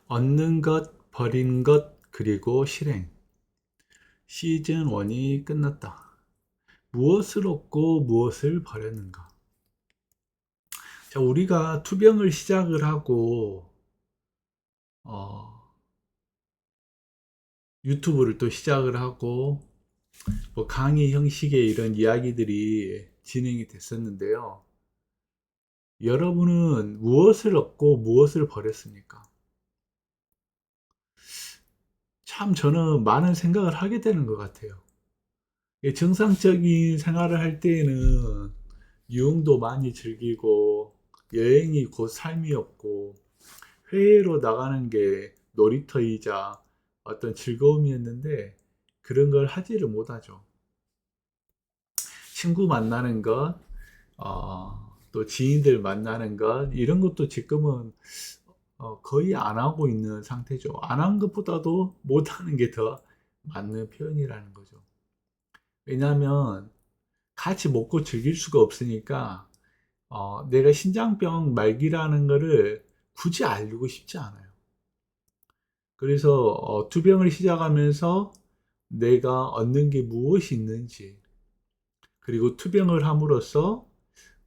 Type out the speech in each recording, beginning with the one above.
얻는 것, 버린 것, 그리고 실행. 시즌 1이 끝났다. 무엇을 얻고 무엇을 버렸는가? 자, 우리가 투병을 시작을 하고, 어, 유튜브를 또 시작을 하고, 뭐 강의 형식의 이런 이야기들이 진행이 됐었는데요. 여러분은 무엇을 얻고 무엇을 버렸습니까? 참 저는 많은 생각을 하게 되는 것 같아요. 정상적인 생활을 할 때에는 유흥도 많이 즐기고 여행이 곧 삶이었고 해외로 나가는 게 놀이터이자 어떤 즐거움이었는데 그런 걸 하지를 못하죠. 친구 만나는 것, 또 지인들 만나는 것 이런 것도 지금은 거의 안 하고 있는 상태죠. 안 한 것보다도 못 하는 게 더 맞는 표현이라는 거죠. 왜냐하면 같이 먹고 즐길 수가 없으니까 내가 신장병 말기라는 거를 굳이 알고 싶지 않아요. 그래서 투병을 시작하면서 내가 얻는 게 무엇이 있는지 그리고 투병을 함으로써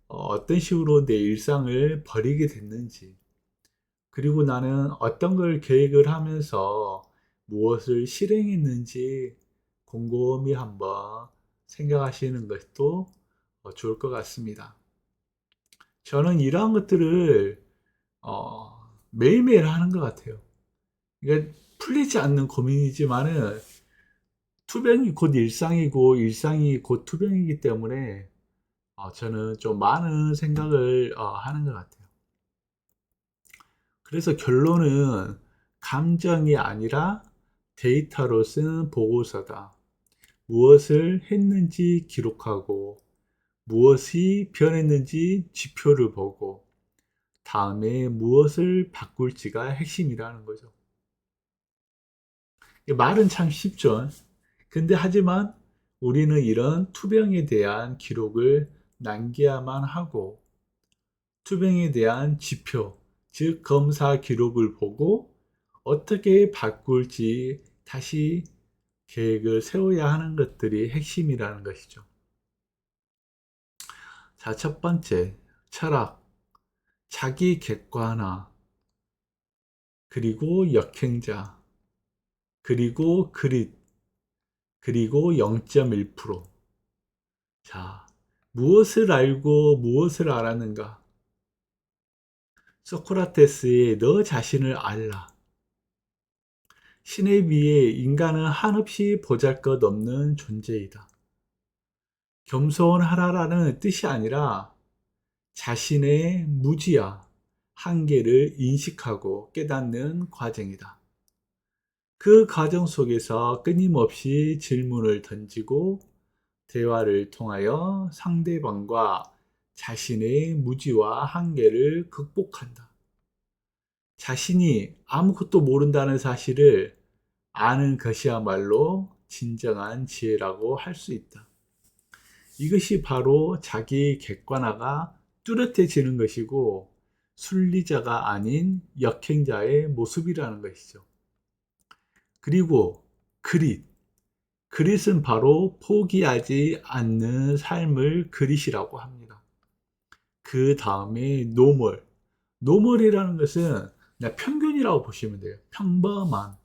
어떤 식으로 내 일상을 버리게 됐는지 그리고 나는 어떤 걸 계획을 하면서 무엇을 실행했는지 곰곰이 한번 생각하시는 것도 좋을 것 같습니다. 저는 이러한 것들을 매일매일 하는 것 같아요. 이게 풀리지 않는 고민이지만은 투병이 곧 일상이고 일상이 곧 투병이기 때문에 저는 좀 많은 생각을 하는 것 같아요. 그래서 결론은 감정이 아니라 데이터로 쓴 보고서다. 무엇을 했는지 기록하고 무엇이 변했는지 지표를 보고 다음에 무엇을 바꿀지가 핵심이라는 거죠. 말은 참 쉽죠. 근데 하지만 우리는 이런 투병에 대한 기록을 남겨야만 하고 투병에 대한 지표, 즉 검사 기록을 보고 어떻게 바꿀지 다시 계획을 세워야 하는 것들이 핵심이라는 것이죠. 자, 첫 번째, 철학, 자기 객관화, 그리고 역행자, 그리고 그릿, 그리고 0.1%. 자, 무엇을 알고 무엇을 알았는가? 소크라테스의 너 자신을 알라. 신에 비해 인간은 한없이 보잘것없는 존재이다. 겸손하라라는 뜻이 아니라 자신의 무지와 한계를 인식하고 깨닫는 과정이다. 그 과정 속에서 끊임없이 질문을 던지고 대화를 통하여 상대방과 자신의 무지와 한계를 극복한다. 자신이 아무것도 모른다는 사실을 아는 것이야말로 진정한 지혜라고 할 수 있다. 이것이 바로 자기 객관화가 뚜렷해지는 것이고 순리자가 아닌 역행자의 모습이라는 것이죠. 그리고 그릿. 그릿은 바로 포기하지 않는 삶을 그릿이라고 합니다. 그 다음에 노멀. 노멀이라는 것은 그냥 평균이라고 보시면 돼요. 평범한,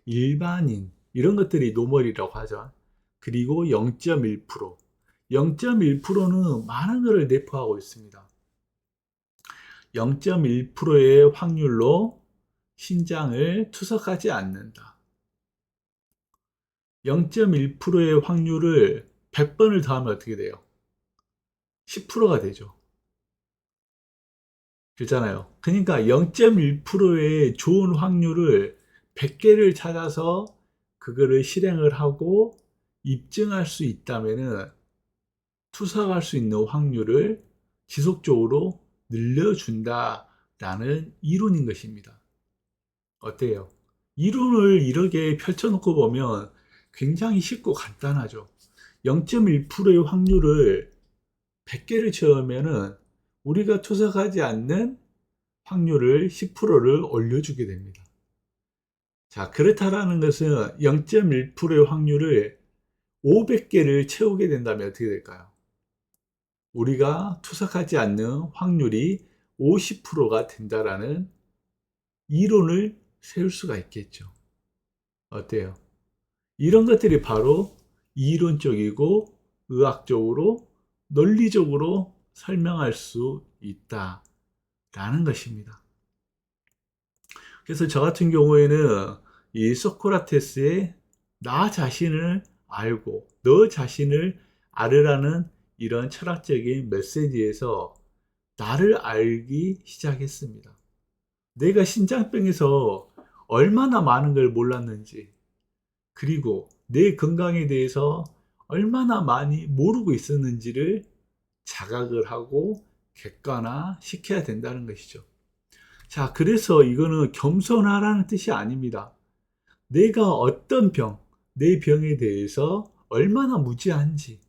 일반인 이런 것들이 노멀이라고 하죠. 그리고 0.1%. 0.1%는 많은 것을 내포하고 있습니다. 0.1%의 확률로 신장을 투석하지 않는다. 0.1%의 확률을 100번을 더하면 어떻게 돼요? 10%가 되죠. 그렇잖아요. 그러니까 0.1%의 좋은 확률을 100개를 찾아서 그거를 실행을 하고 입증할 수 있다면은 투석할 수 있는 확률을 지속적으로 늘려준다라는 이론인 것입니다. 어때요? 이론을 이렇게 펼쳐놓고 보면 굉장히 쉽고 간단하죠. 0.1%의 확률을 100개를 채우면은 우리가 투석하지 않는 확률을 10%를 올려주게 됩니다. 자, 그렇다라는 것은 0.1%의 확률을 500개를 채우게 된다면 어떻게 될까요? 우리가 투석하지 않는 확률이 50%가 된다라는 이론을 세울 수가 있겠죠. 어때요? 이런 것들이 바로 이론적이고 의학적으로 논리적으로 설명할 수 있다라는 것입니다. 그래서 저 같은 경우에는 이 소크라테스의 나 자신을 알고 너 자신을 알으라는 이런 철학적인 메시지에서 나를 알기 시작했습니다. 내가 신장병에서 얼마나 많은 걸 몰랐는지, 그리고 내 건강에 대해서 얼마나 많이 모르고 있었는지를 자각을 하고 객관화 시켜야 된다는 것이죠. 자, 그래서 이거는 겸손하라는 뜻이 아닙니다. 내가 어떤 병, 내 병에 대해서 얼마나 무지한지,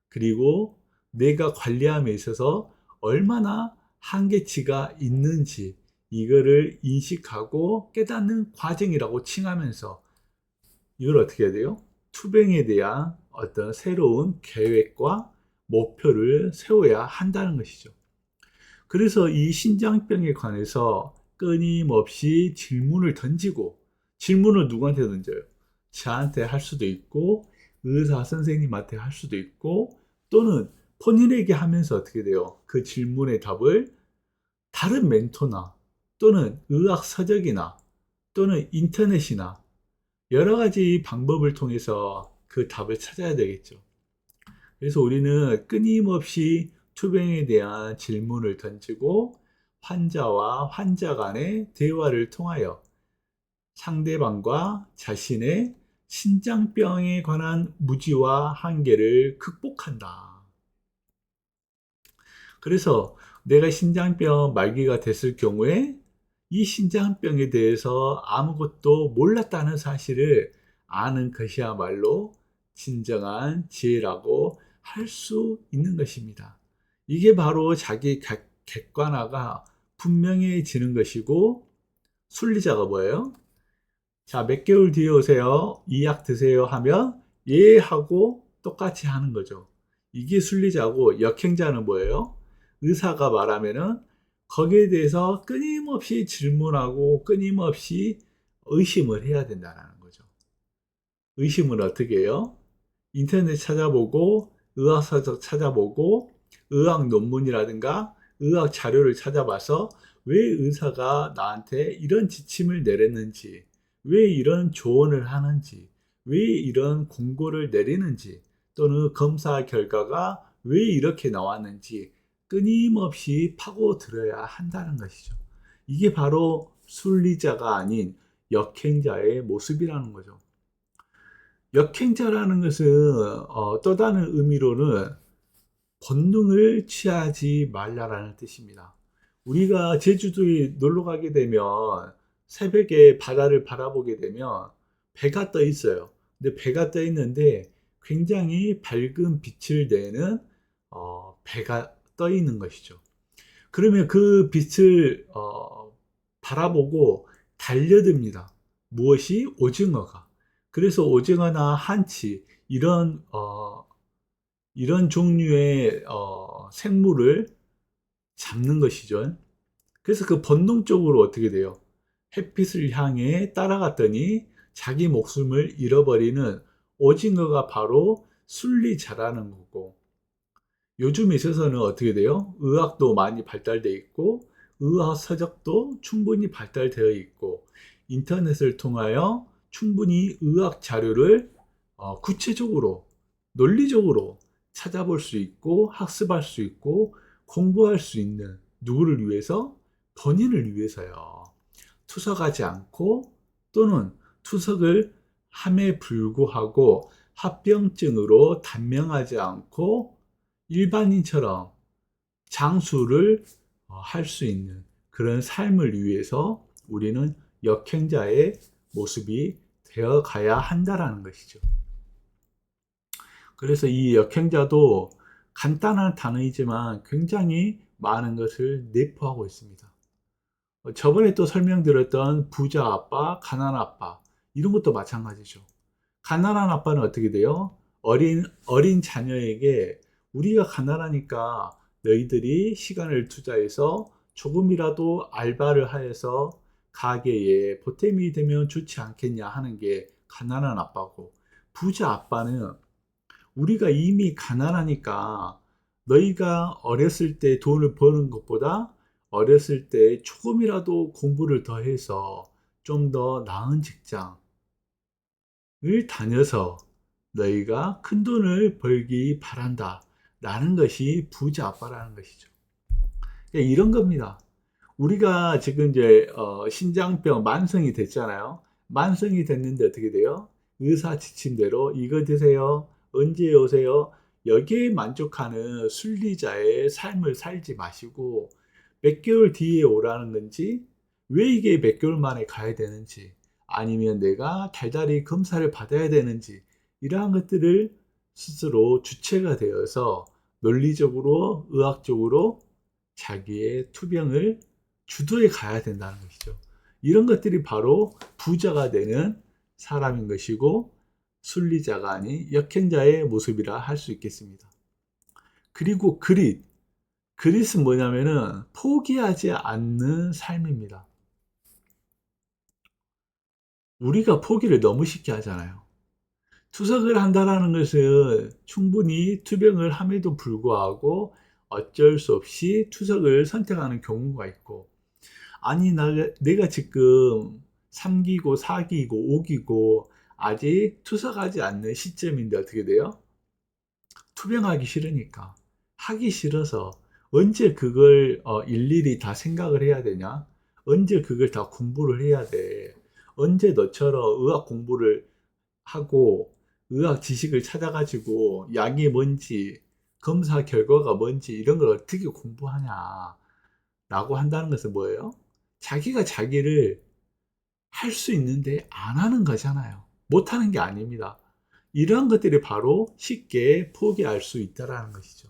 그리고 내가 관리함에 있어서 얼마나 한계치가 있는지, 이거를 인식하고 깨닫는 과정이라고 칭하면서 이걸 어떻게 해야 돼요? 투병에 대한 어떤 새로운 계획과 목표를 세워야 한다는 것이죠. 그래서 이 신장병에 관해서 끊임없이 질문을 던지고, 질문을 누구한테 던져요? 저한테 할 수도 있고, 의사 선생님한테 할 수도 있고, 또는 본인에게 하면서 어떻게 돼요? 그 질문의 답을 다른 멘토나 또는 의학 서적이나 또는 인터넷이나 여러 가지 방법을 통해서 그 답을 찾아야 되겠죠. 그래서 우리는 끊임없이 투병에 대한 질문을 던지고 환자와 환자 간의 대화를 통하여 상대방과 자신의 신장병에 관한 무지와 한계를 극복한다. 그래서 내가 신장병 말기가 됐을 경우에 이 신장병에 대해서 아무것도 몰랐다는 사실을 아는 것이야말로 진정한 지혜라고 할 수 있는 것입니다. 이게 바로 자기 객관화가 분명해지는 것이고, 순리자가 뭐예요? 자, 몇 개월 뒤에 오세요. 이 약 드세요 하면 예 하고 똑같이 하는 거죠. 이게 순리자고, 역행자는 뭐예요? 의사가 말하면은 거기에 대해서 끊임없이 질문하고 끊임없이 의심을 해야 된다는 거죠. 의심을 어떻게 해요? 인터넷 찾아보고 의학서적 찾아보고 의학 논문이라든가 의학 자료를 찾아봐서 왜 의사가 나한테 이런 지침을 내렸는지, 왜 이런 조언을 하는지, 왜 이런 공고를 내리는지, 또는 검사 결과가 왜 이렇게 나왔는지 끊임없이 파고들어야 한다는 것이죠. 이게 바로 순리자가 아닌 역행자의 모습이라는 거죠. 역행자라는 것은 또 다른 의미로는 본능을 취하지 말라라는 뜻입니다. 우리가 제주도에 놀러 가게 되면 새벽에 바다를 바라보게 되면 배가 떠 있어요. 근데 배가 떠 있는데 굉장히 밝은 빛을 내는 배가 떠 있는 것이죠. 그러면 그 빛을 바라보고 달려듭니다. 무엇이? 오징어가. 그래서 오징어나 한치 이런 종류의 생물을 잡는 것이죠. 그래서 그 본능적으로 어떻게 돼요? 햇빛을 향해 따라갔더니 자기 목숨을 잃어버리는 오징어가 바로 순리자라는 거고, 요즘에 있어서는 어떻게 돼요? 의학도 많이 발달되어 있고 의학 서적도 충분히 발달되어 있고 인터넷을 통하여 충분히 의학 자료를 구체적으로 논리적으로 찾아볼 수 있고 학습할 수 있고 공부할 수 있는, 누구를 위해서? 본인을 위해서요. 투석하지 않고 또는 투석을 함에 불구하고 합병증으로 단명하지 않고 일반인처럼 장수를 할 수 있는 그런 삶을 위해서 우리는 역행자의 모습이 되어 가야 한다라는 것이죠. 그래서 이 역행자도 간단한 단어이지만 굉장히 많은 것을 내포하고 있습니다. 저번에 또 설명드렸던 부자 아빠, 가난 아빠, 이런 것도 마찬가지죠. 가난한 아빠는 어떻게 돼요? 어린 자녀에게 우리가 가난하니까 너희들이 시간을 투자해서 조금이라도 알바를 하여서 가게에 보탬이 되면 좋지 않겠냐 하는 게 가난한 아빠고, 부자 아빠는 우리가 이미 가난하니까 너희가 어렸을 때 돈을 버는 것보다 어렸을 때 조금이라도 공부를 더 해서 좀 더 나은 직장을 다녀서 너희가 큰 돈을 벌기 바란다 라는 것이 부자 아빠라는 것이죠. 그러니까 이런 겁니다. 우리가 지금 이제 신장병 만성이 됐잖아요. 만성이 됐는데 어떻게 돼요? 의사 지침대로 이거 드세요. 언제 오세요? 여기에 만족하는 순리자의 삶을 살지 마시고 몇 개월 뒤에 오라는 건지, 왜 이게 몇 개월 만에 가야 되는지, 아니면 내가 달달이 검사를 받아야 되는지, 이러한 것들을 스스로 주체가 되어서 논리적으로 의학적으로 자기의 투병을 주도해 가야 된다는 것이죠. 이런 것들이 바로 부자가 되는 사람인 것이고, 순리자가 아닌 역행자의 모습이라 할 수 있겠습니다. 그리고 그릿은 뭐냐면은 포기하지 않는 삶입니다. 우리가 포기를 너무 쉽게 하잖아요. 투석을 한다는 것은 충분히 투병을 함에도 불구하고 어쩔 수 없이 투석을 선택하는 경우가 있고, 아니 내가 지금 3기고 4기고 5기고 아직 투석하지 않는 시점인데 어떻게 돼요? 투병하기 싫으니까, 하기 싫어서 언제 그걸 일일이 다 생각을 해야 되냐? 언제 그걸 다 공부를 해야 돼? 언제 너처럼 의학 공부를 하고 의학 지식을 찾아가지고 약이 뭔지, 검사 결과가 뭔지 이런 걸 어떻게 공부하냐 라고 한다는 것은 뭐예요? 자기가 자기를 할 수 있는데 안 하는 거잖아요. 못 하는 게 아닙니다. 이러한 것들이 바로 쉽게 포기할 수 있다는 것이죠.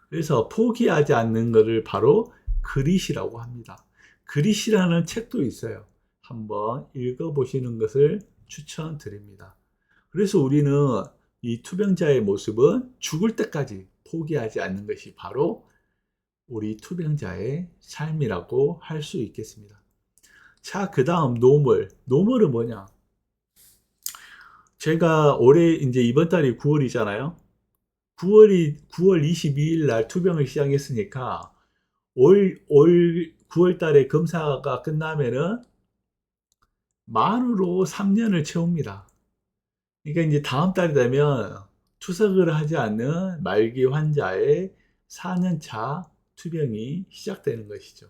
그래서 포기하지 않는 것을 바로 그릿이라고 합니다. 그릿이라는 책도 있어요. 한번 읽어보시는 것을 추천드립니다. 그래서 우리는 이 투병자의 모습은 죽을 때까지 포기하지 않는 것이 바로 우리 투병자의 삶이라고 할 수 있겠습니다. 자, 그 다음 노멀. 노멀은 뭐냐? 제가 올해 이제 이번 달이 9월이잖아요. 9월 22일 날 투병을 시작했으니까 올 9월 달에 검사가 끝나면은 만으로 3년을 채웁니다. 그러니까 이제 다음 달이 되면 투석을 하지 않는 말기 환자의 4년차 투병이 시작되는 것이죠.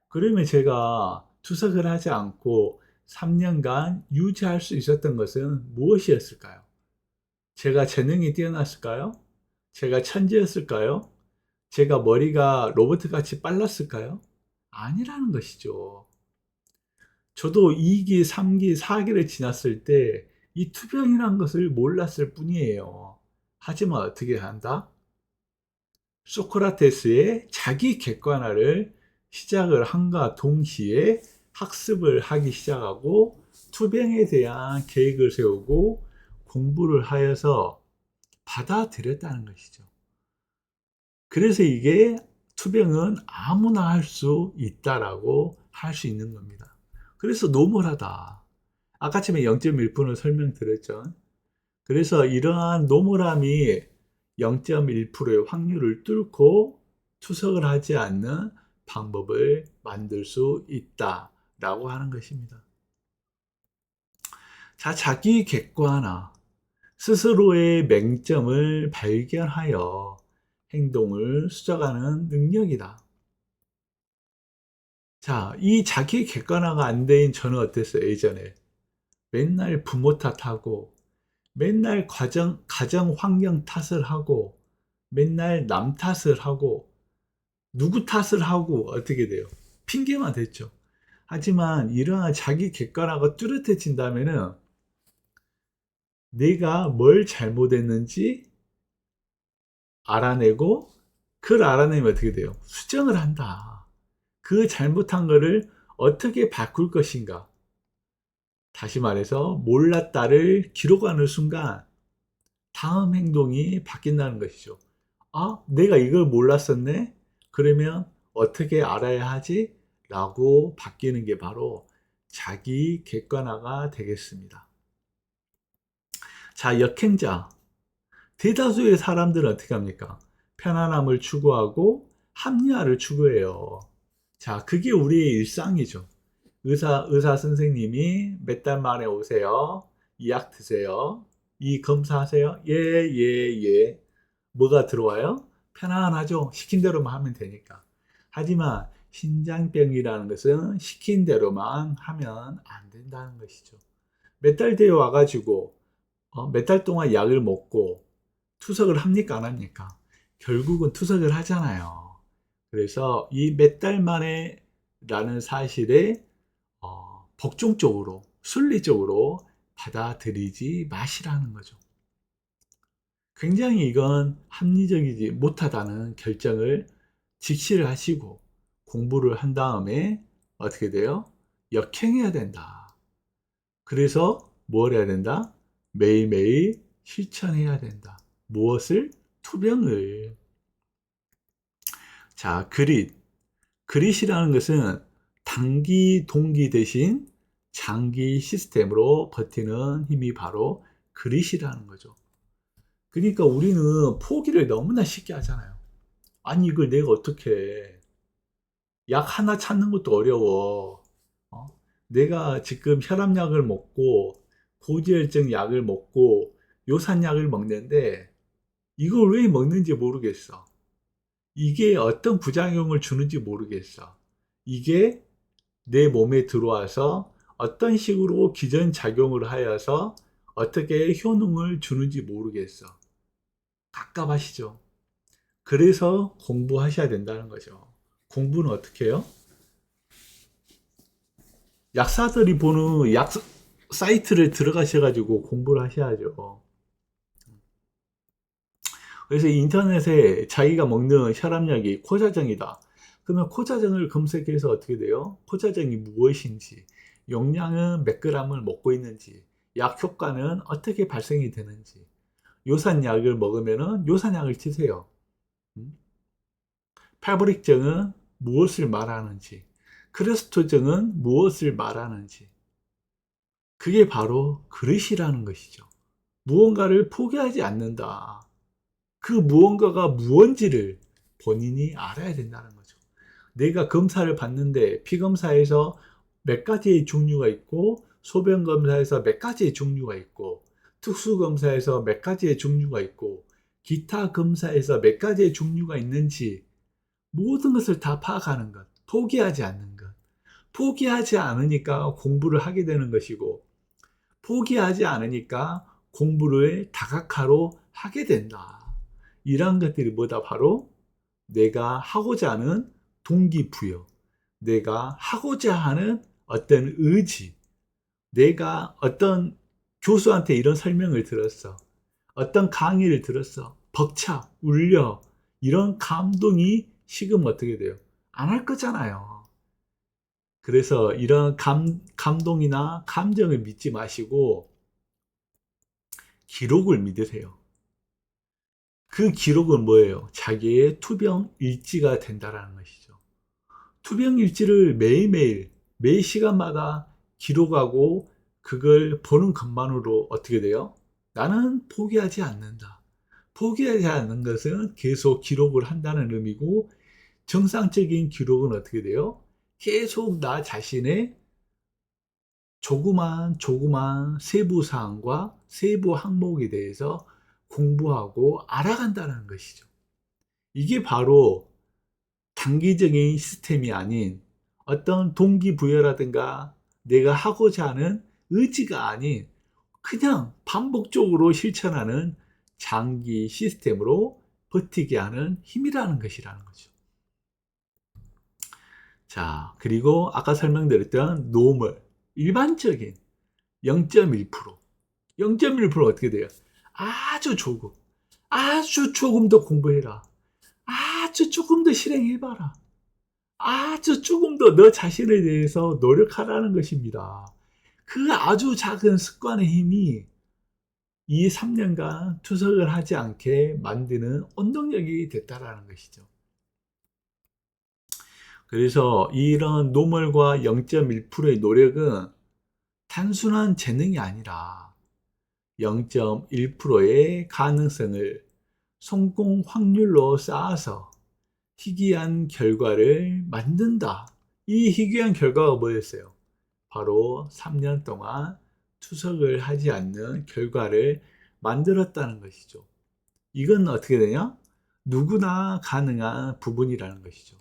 그러면 제가 투석을 하지 않고 3년간 유지할 수 있었던 것은 무엇이었을까요? 제가 재능이 뛰어났을까요? 제가 천재였을까요? 제가 머리가 로봇같이 빨랐을까요? 아니라는 것이죠. 저도 2기, 3기, 4기를 지났을 때 이 투병이라는 것을 몰랐을 뿐이에요. 하지만 어떻게 한다? 소크라테스의 자기 객관화를 시작을 한과 동시에 학습을 하기 시작하고 투병에 대한 계획을 세우고 공부를 하여서 받아들였다는 것이죠. 그래서 이게 투병은 아무나 할 수 있다라고 할 수 있는 겁니다. 그래서 노멀하다. 아까 처음에 0.1%를 설명드렸죠. 그래서 이러한 노멀함이 0.1%의 확률을 뚫고 투석을 하지 않는 방법을 만들 수 있다라고 하는 것입니다. 자, 자기 객관화. 스스로의 맹점을 발견하여 행동을 수정하는 능력이다. 자, 이 자기 객관화가 안 된 저는 어땠어요? 예전에 맨날 부모 탓하고 맨날 가정 환경 탓을 하고 맨날 남 탓을 하고 누구 탓을 하고 어떻게 돼요? 핑계만 됐죠. 하지만 이러한 자기 객관화가 뚜렷해진다면은 내가 뭘 잘못했는지 알아내고, 그걸 알아내면 어떻게 돼요? 수정을 한다. 그 잘못한 거를 어떻게 바꿀 것인가? 다시 말해서 몰랐다를 기록하는 순간 다음 행동이 바뀐다는 것이죠. 아, 내가 이걸 몰랐었네? 그러면 어떻게 알아야 하지? 라고 바뀌는 게 바로 자기 객관화가 되겠습니다. 자, 역행자. 대다수의 사람들은 어떻게 합니까? 편안함을 추구하고 합리화를 추구해요. 자, 그게 우리의 일상이죠. 의사 선생님이 몇 달 만에 오세요. 이 약 드세요. 이 검사하세요. 예, 예, 예. 뭐가 들어와요? 편안하죠. 시킨 대로만 하면 되니까. 하지만 신장병이라는 것은 시킨 대로만 하면 안 된다는 것이죠. 몇 달 뒤에 와가지고 몇 달 동안 약을 먹고 투석을 합니까? 안 합니까? 결국은 투석을 하잖아요. 그래서 이 몇 달 만에 라는 사실에 복종적으로, 순리적으로 받아들이지 마시라는 거죠. 굉장히 이건 합리적이지 못하다는 결정을 직시를 하시고 공부를 한 다음에 어떻게 돼요? 역행해야 된다. 그래서 뭘 해야 된다? 매일매일 실천해야 된다. 무엇을? 투병을. 자, 그릿. 그릿이라는 것은 단기 동기 대신 장기 시스템으로 버티는 힘이 바로 그릿이라는 거죠. 그러니까 우리는 포기를 너무나 쉽게 하잖아요. 아니, 이걸 내가 어떻게 해. 약 하나 찾는 것도 어려워. 어? 내가 지금 혈압약을 먹고 고지혈증 약을 먹고 요산약을 먹는데 이걸 왜 먹는지 모르겠어. 이게 어떤 부작용을 주는지 모르겠어. 이게 내 몸에 들어와서 어떤 식으로 기전작용을 하여서 어떻게 효능을 주는지 모르겠어. 갑갑하시죠? 그래서 공부하셔야 된다는 거죠. 공부는 어떻게 해요? 약사들이 보는 약 사이트를 들어가셔가지고 공부를 하셔야죠. 그래서 인터넷에 자기가 먹는 혈압약이 코자정이다. 그러면 코자정을 검색해서 어떻게 돼요? 코자정이 무엇인지, 용량은 몇 그램을 먹고 있는지, 약 효과는 어떻게 발생이 되는지, 요산약을 먹으면은 요산약을 드세요. 파브릭정은 무엇을 말하는지, 크레스토정은 무엇을 말하는지, 그게 바로 그릇이라는 것이죠. 무언가를 포기하지 않는다. 그 무언가가 무언지를 본인이 알아야 된다는 거죠. 내가 검사를 받는데 피검사에서 몇 가지의 종류가 있고 소변검사에서 몇 가지의 종류가 있고 특수검사에서 몇 가지의 종류가 있고 기타 검사에서 몇 가지의 종류가 있는지 모든 것을 다 파악하는 것, 포기하지 않는 것. 포기하지 않으니까 공부를 하게 되는 것이고 포기하지 않으니까 공부를 다각화로 하게 된다. 이러한 것들이 뭐다? 바로 내가 하고자 하는 동기부여, 내가 하고자 하는 어떤 의지, 내가 어떤 교수한테 이런 설명을 들었어. 어떤 강의를 들었어. 벅차, 울려. 이런 감동이 식으면 어떻게 돼요? 안 할 거잖아요. 그래서 이런 감동이나 감정을 믿지 마시고 기록을 믿으세요. 그 기록은 뭐예요? 자기의 투병 일지가 된다라는 것이죠. 투병 일지를 매일매일, 매 시간마다 기록하고 그걸 보는 것만으로 어떻게 돼요? 나는 포기하지 않는다. 포기하지 않는 것은 계속 기록을 한다는 의미고 정상적인 기록은 어떻게 돼요? 계속 나 자신의 조그만 세부 사항과 세부 항목에 대해서 공부하고 알아간다는 것이죠. 이게 바로 단기적인 시스템이 아닌 어떤 동기부여라든가 내가 하고자 하는 의지가 아닌 그냥 반복적으로 실천하는 장기 시스템으로 버티게 하는 힘이라는 것이라는 거죠. 자, 그리고 아까 설명드렸던 노멀, 일반적인 0.1%. 0.1% 어떻게 돼요? 아주 조금 더 공부해라. 아주 조금 더 실행해봐라. 아주 조금 더 너 자신에 대해서 노력하라는 것입니다. 그 아주 작은 습관의 힘이 이 3년간 투석을 하지 않게 만드는 원동력이 됐다라는 것이죠. 그래서 이런 노멀과 0.1%의 노력은 단순한 재능이 아니라 0.1%의 가능성을 성공 확률로 쌓아서 희귀한 결과를 만든다. 이 희귀한 결과가 뭐였어요? 바로 3년 동안 투석을 하지 않는 결과를 만들었다는 것이죠. 이건 어떻게 되냐? 누구나 가능한 부분이라는 것이죠.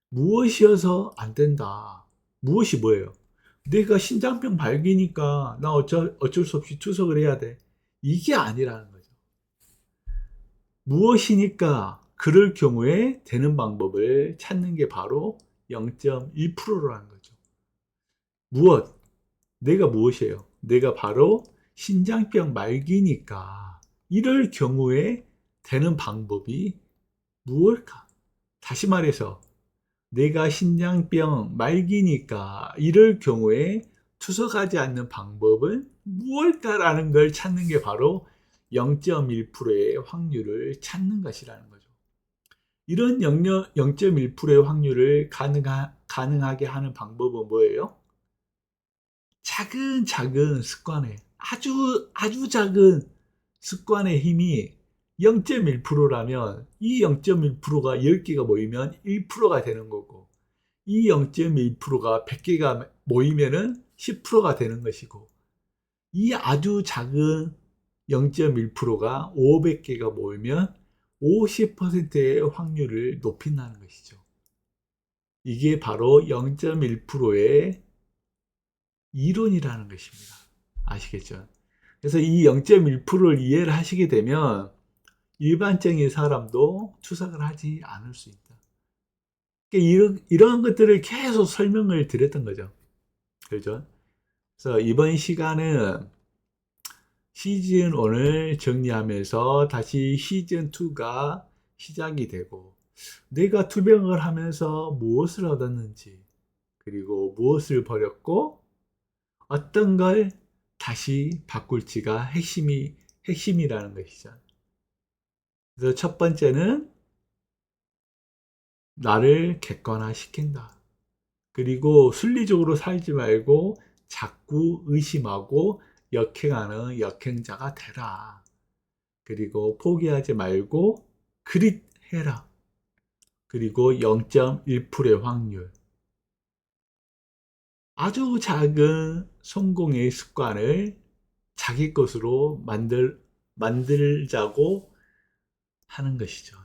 무엇이어서 안 된다. 무엇이 뭐예요? 내가 신장병 발기니까 나 어쩔 수 없이 투석을 해야 돼. 이게 아니라는 거죠. 무엇이니까 그럴 경우에 되는 방법을 찾는 게 바로 0.1%라는 거죠. 무엇? 내가 무엇이에요? 내가 바로 신장병 말기니까 이럴 경우에 되는 방법이 무엇일까? 다시 말해서 내가 신장병 말기니까 이럴 경우에 투석하지 않는 방법은 무엇일까라는 걸 찾는 게 바로 0.1%의 확률을 찾는 것이라는 거죠. 이런 0.1%의 확률을 가능하게 하는 방법은 뭐예요? 작은 습관에 아주 작은 습관의 힘이 0.1%라면 이 0.1%가 10개가 모이면 1%가 되는 거고 이 0.1%가 100개가 모이면은 10%가 되는 것이고 이 아주 작은 0.1%가 500개가 모이면 50%의 확률을 높인다는 것이죠. 이게 바로 0.1%의 이론이라는 것입니다. 아시겠죠? 그래서 이 0.1%를 이해를 하시게 되면 일반적인 사람도 투석을 하지 않을 수 있다. 이런 것들을 계속 설명을 드렸던 거죠. 그렇죠? 그래서 이번 시간은 시즌 1을 정리하면서 다시 시즌 2가 시작이 되고 내가 투병을 하면서 무엇을 얻었는지 그리고 무엇을 버렸고 어떤 걸 다시 바꿀지가 핵심이라는 것이죠. 그래서 첫 번째는 나를 객관화시킨다. 그리고 순리적으로 살지 말고 자꾸 의심하고 역행하는 역행자가 되라. 그리고 포기하지 말고 그릿해라. 그리고 0.1%의 확률. 아주 작은 성공의 습관을 자기 것으로 만들자고 하는 것이죠.